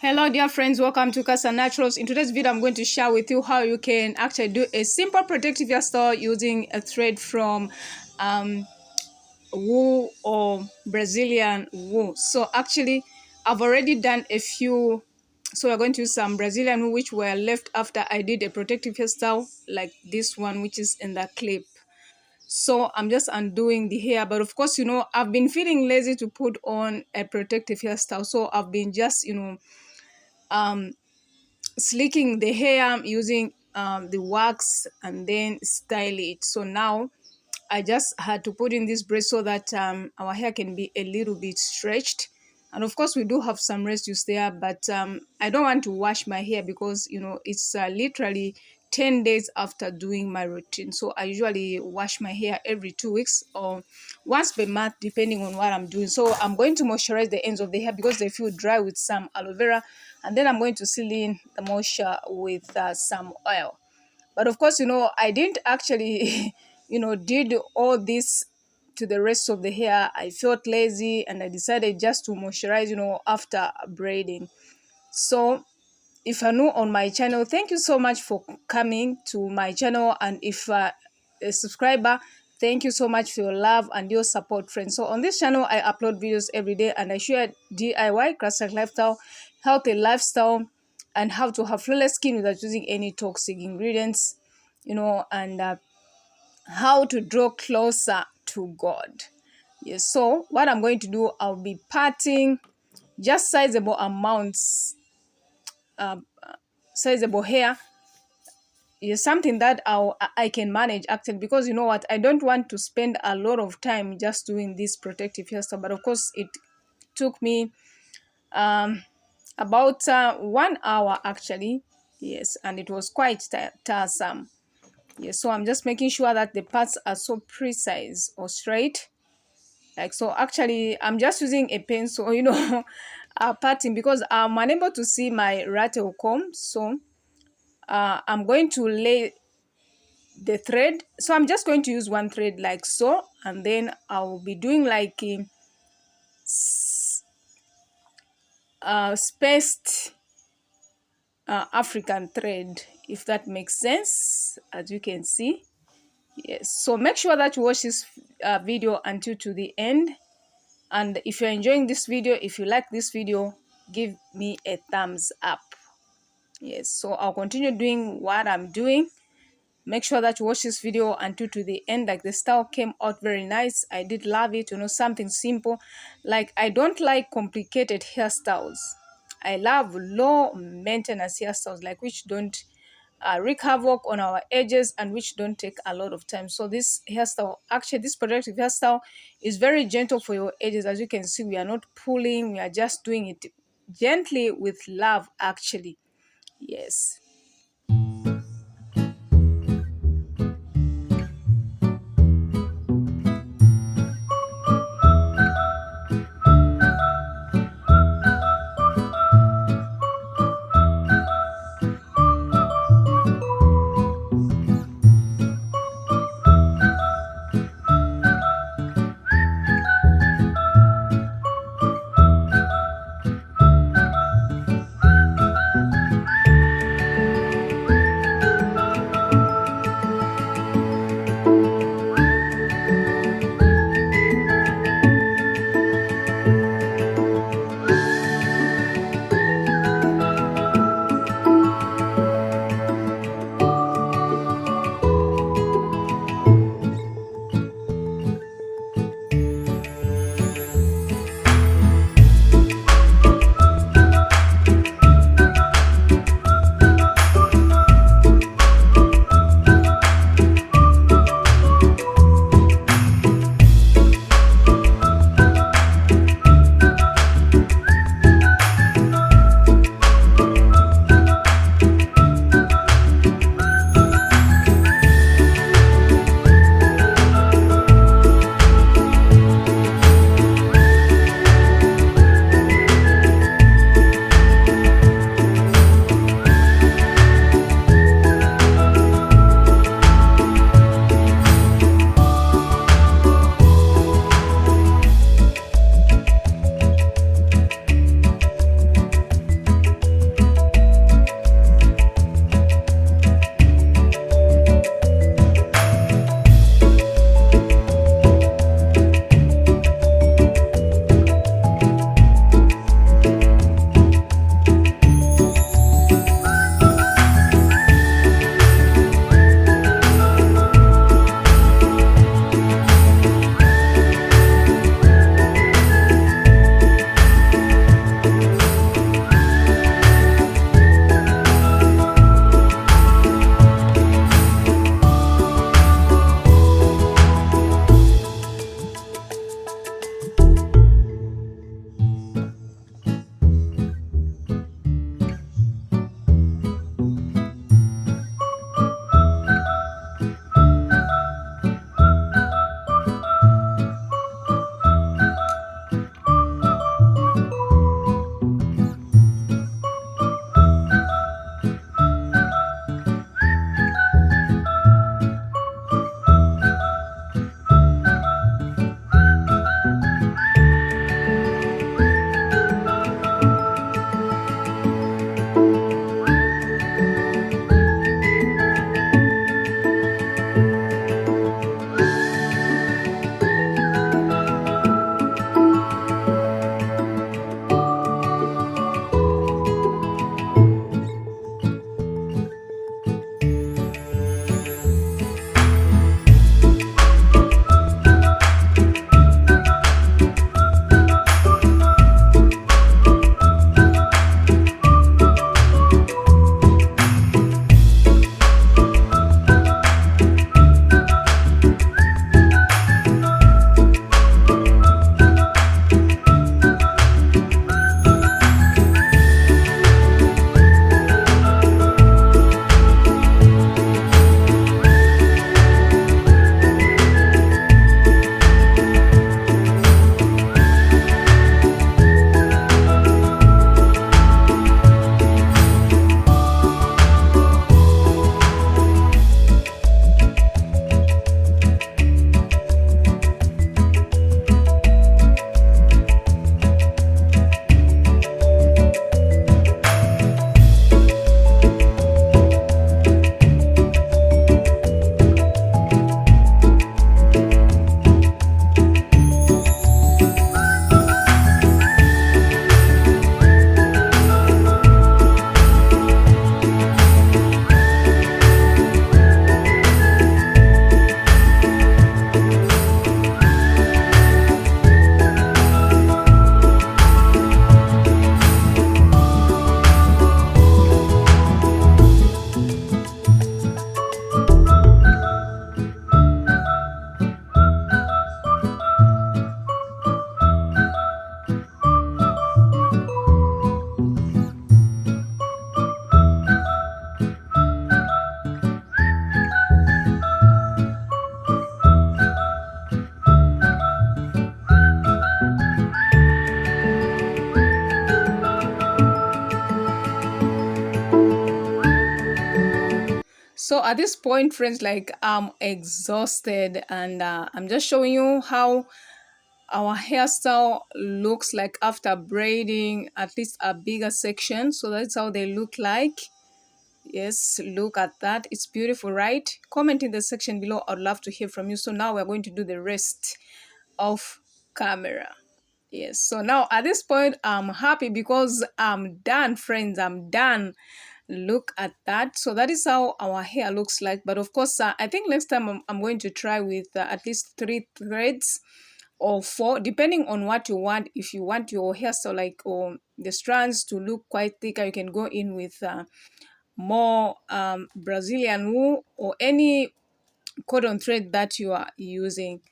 Hello dear friends, welcome to Cassia Naturals. In today's video, I'm going to share with you how you can actually do a simple protective hairstyle using a thread from um, wool or Brazilian wool. So actually, I've already done a few. So we're going to use some Brazilian wool which were left after I did a protective hairstyle like this one, which is in the clip. So I'm just undoing the hair, but of course, I've been feeling lazy to put on a protective hairstyle. So I've been just, um slicking the hair using the wax and then style it. So now I just had to put in this brace so that our hair can be a little bit stretched. And of course, we do have some residues there, but I don't want to wash my hair because, it's literally 10 days after doing my routine. So I usually wash my hair every 2 weeks or once per month, depending on what I'm doing. So I'm going to moisturize the ends of the hair because they feel dry with some aloe vera. And then I'm going to seal in the moisture with some oil. But of course, I didn't actually, did all this to the rest of the hair. I felt lazy and I decided just to moisturize, after braiding. So if you're new on my channel, thank you so much for coming to my channel. And if a subscriber, thank you so much for your love and your support, friends. So on this channel, I upload videos every day and I share DIY, classic lifestyle, healthy lifestyle, and how to have flawless skin without using any toxic ingredients, and how to draw closer to God. Yes, so what I'm going to do, I'll be parting just sizable amounts, uh, sizable hair is something that I can manage actually, because you know what, I don't want to spend a lot of time just doing this protective hairstyle. But of course, it took me about 1 hour actually. Yes, and it was quite tiresome. Yes, so I'm just making sure that the parts are so precise or straight, like so. Actually, I'm just using a pencil, parting because I'm unable to see my rattle comb. So I'm going to lay the thread. So I'm just going to use one thread like so, and then I'll be doing like a spaced African thread, if that makes sense, as you can see. Yes, so make sure that you watch this video until to the end. And if you're enjoying this video, if you like this video, give me a thumbs up. Yes, so I'll continue doing what I'm doing. Make sure that you watch this video until to the end. Like, the style came out very nice. I did love it, something simple. Like, I don't like complicated hairstyles. I love low maintenance hairstyles, like which don't wreak havoc on our edges and which don't take a lot of time. So this hairstyle, actually this protective hairstyle, is very gentle for your edges. As you can see, we are not pulling, we are just doing it gently with love actually. Yes. So at this point, friends, like I'm exhausted, and I'm just showing you how our hairstyle looks like after braiding at least a bigger section. So that's how they look like. Yes, look at that. It's beautiful, right? Comment in the section below. I'd love to hear from you. So now we're going to do the rest of camera. Yes, so now at this point, I'm happy because I'm done, friends. I'm done. Look at that. So that is how our hair looks like. But of course, I think next time I'm going to try with at least 3 threads or 4, depending on what you want. If you want your hairstyle like or the strands to look quite thicker, you can go in with more Brazilian wool or any cotton thread that you are using.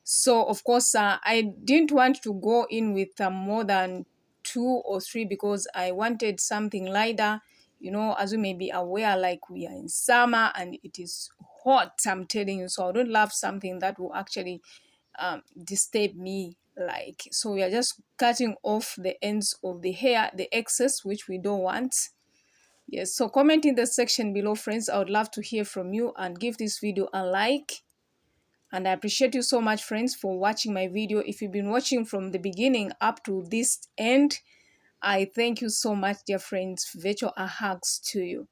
So of course, I didn't want to go in with more than 2 or 3 because I wanted something lighter. You know, as you may be aware, like we are in summer and it is hot, I'm telling you. So I don't love something that will actually disturb me. Like, so we are just cutting off the ends of the hair, the excess, which we don't want. Yes, so comment in the section below, friends. I would love to hear from you, and give this video a like. And I appreciate you so much, friends, for watching my video. If you've been watching from the beginning up to this end, I thank you so much, dear friends. Virtual hugs to you.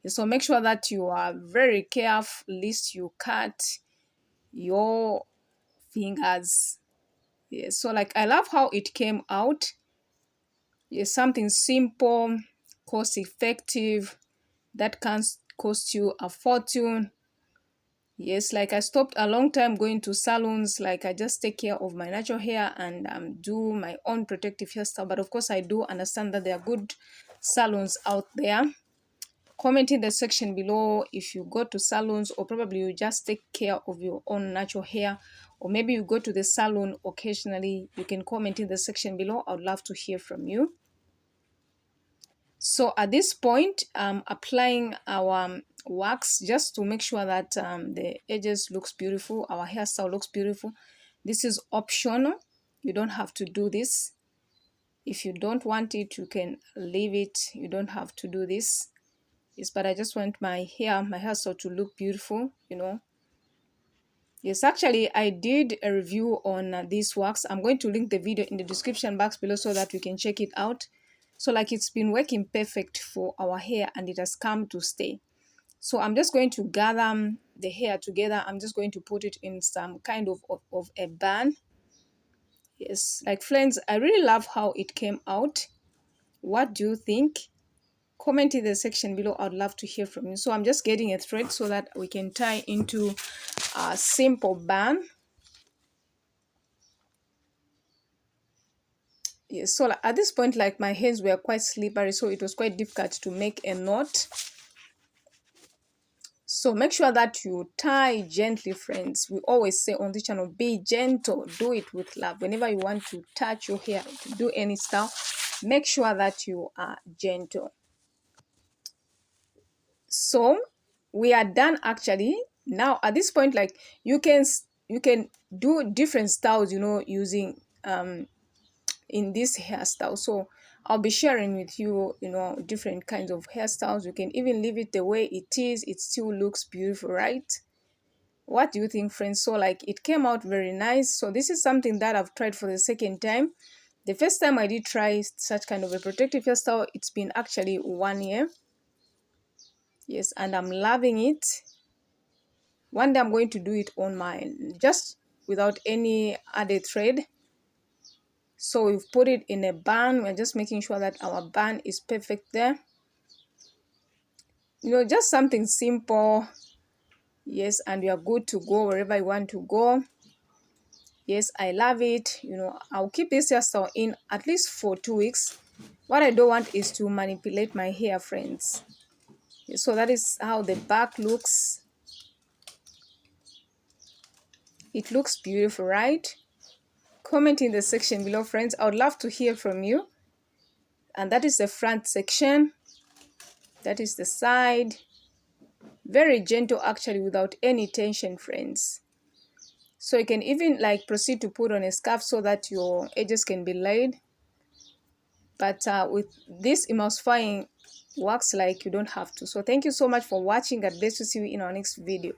So make sure that you are very careful lest you cut your fingers. Yes, so like I love how it came out. Yes, something simple, cost effective, that can cost you a fortune. Yes, like I stopped a long time going to salons. Like I just take care of my natural hair and do my own protective hairstyle. But of course, I do understand that there are good salons out there. Comment in the section below if you go to salons, or probably you just take care of your own natural hair, or maybe you go to the salon occasionally. You can comment in the section below. I would love to hear from you. So at this point, I'm applying our wax just to make sure that the edges looks beautiful, our hairstyle looks beautiful. This is optional. You don't have to do this. If you don't want it, you can leave it. You don't have to do this. Yes, but I just want my hairstyle to look beautiful, you know. Yes, actually, I did a review on this wax. I'm going to link the video in the description box below so that you can check it out. So like it's been working perfect for our hair and it has come to stay. So I'm just going to gather the hair together. I'm just going to put it in some kind of a bun. Yes, like friends, I really love how it came out. What do you think? Comment in the section below. I'd love to hear from you. So I'm just getting a thread so that we can tie into a simple bun. Yes, so at this point, like my hands were quite slippery, so it was quite difficult to make a knot. So make sure that you tie gently, friends. We always say on this channel, be gentle, do it with love. Whenever you want to touch your hair, to do any style, make sure that you are gentle. So we are done actually. Now at this point, like you can do different styles, you know, using in this hairstyle. So I'll be sharing with you, you know, different kinds of hairstyles. You can even leave it the way it is. It still looks beautiful, right? What do you think, friends? So like it came out very nice. So this is something that I've tried for the second time. The first time I did try such kind of a protective hairstyle, it's been actually 1 year. Yes, and I'm loving it. One day I'm going to do it on mine, just without any added thread. So we've put it in a bun. We're just making sure that our bun is perfect there. You know, just something simple. Yes, and you are good to go wherever you want to go. Yes, I love it. You know, I'll keep this hairstyle in at least for 2 weeks. What I don't want is to manipulate my hair, friends. So that is how the back looks. It looks beautiful, right? Comment in the section below, friends. I would love to hear from you. And that is the front section. That is the side. Very gentle actually, without any tension, friends. So you can even like proceed to put on a scarf so that your edges can be laid. But with this emulsifying works like you don't have to. So thank you so much for watching. God bless you. See you in our next video.